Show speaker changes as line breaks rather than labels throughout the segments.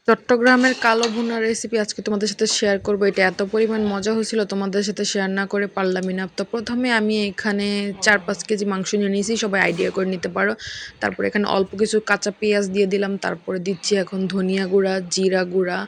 চট্টগ্রামের কালো ভুনা রেসিপি আজকে তোমাদের সাথে শেয়ার করব। এটা এত পরিমাণ মজা হয়েছিল, তোমাদের সাথে শেয়ার না করে পারলামই না। তো প্রথমে আমি এখানে 4-5 কেজি মাংস নিয়ে নিয়েছি, সবাই আইডিয়া করে নিতে পারো। তারপর এখানে অল্প কিছু কাঁচা পেঁয়াজ দিয়ে দিলাম, তারপরে দিচ্ছি এখন ধনিয়া গুঁড়া, জিরা গুঁড়া,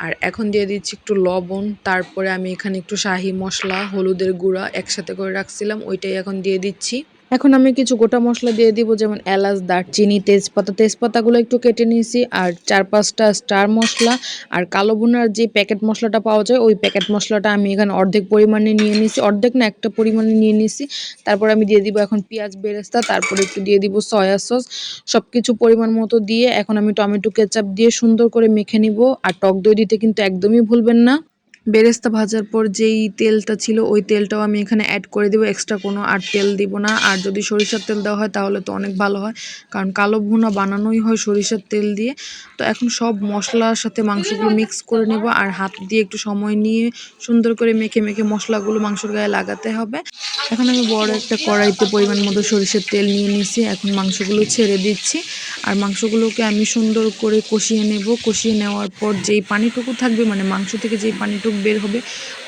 আর এখন দিয়ে দিচ্ছি একটু লবণ। তারপরে আমি এখানে একটু শাহি মশলা, হলুদের গুঁড়া একসাথে করে রাখছিলাম, ওইটাই এখন দিয়ে দিচ্ছি। এখন আমি কিছু গোটা মশলা দিয়ে দিব, যেমন এলাচ, দারচিনি, তেজপাতা। তেজপাতাগুলো একটু কেটে নিয়েছি, আর 4-5টা স্টার মশলা, আর কালো ভুনার যে প্যাকেট মশলাটা পাওয়া যায় ওই প্যাকেট মশলাটা আমি এখানে অর্ধেক পরিমাণে নিয়ে নিয়েছি, অর্ধেক না একটা পরিমাণে নিয়ে নিয়েছি। তারপর আমি দিয়ে দিব এখন পেঁয়াজ বেরেস্তা, তারপরে একটু দিয়ে দিব সয়া সস। সব কিছু পরিমাণ মতো দিয়ে এখন আমি টমেটো কেচাপ দিয়ে সুন্দর করে মেখে নিব। আর টক দই দিতে কিন্তু একদমই ভুলবেন না। বেরেস্তা ভাজার পর যেই তেলটা ছিল ওই তেলটাও আমি এখানে অ্যাড করে দেবো, এক্সট্রা কোনো আর তেল দিব না। আর যদি সরিষার তেল দেওয়া হয় তাহলে তো অনেক ভালো হয়, কারণ কালো ভুনা বানানোই হয় সরিষার তেল দিয়ে। তো এখন সব মশলার সাথে মাংসগুলো মিক্স করে নেব, আর হাত দিয়ে একটু সময় নিয়ে সুন্দর করে মেখে মেখে মশলাগুলো মাংসের গায়ে লাগাতে হবে। এখন আমি বড় একটা কড়াইতে পরিমাণ মতো সরিষার তেল নিয়ে নিয়েছি, এখন মাংসগুলো ছেড়ে দিচ্ছি। আর মাংসগুলোকে আমি সুন্দর করে কষিয়ে নেব। কষিয়ে নেওয়ার পর যেই পানিটুকু থাকবে, মানে মাংস থেকে যেই পানিটুকু বের হবে,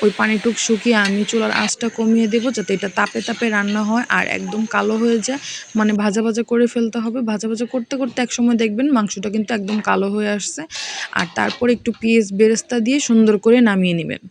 ওই পানিটুকু শুকিয়ে আমি চুলার আঁচটা কমিয়ে দেবো, যাতে এটা তাপে তাপে রান্না হয় আর একদম কালো হয়ে যায়। মানে ভাজা ভাজা করে ফেলতে হবে। ভাজা ভাজা করতে করতে একসময় দেখবেন মাংসটা কিন্তু একদম কালো হয়ে আসছে। আর তারপর একটু পেঁয়াজ বেরেস্তা দিয়ে সুন্দর করে নামিয়ে নেবেন।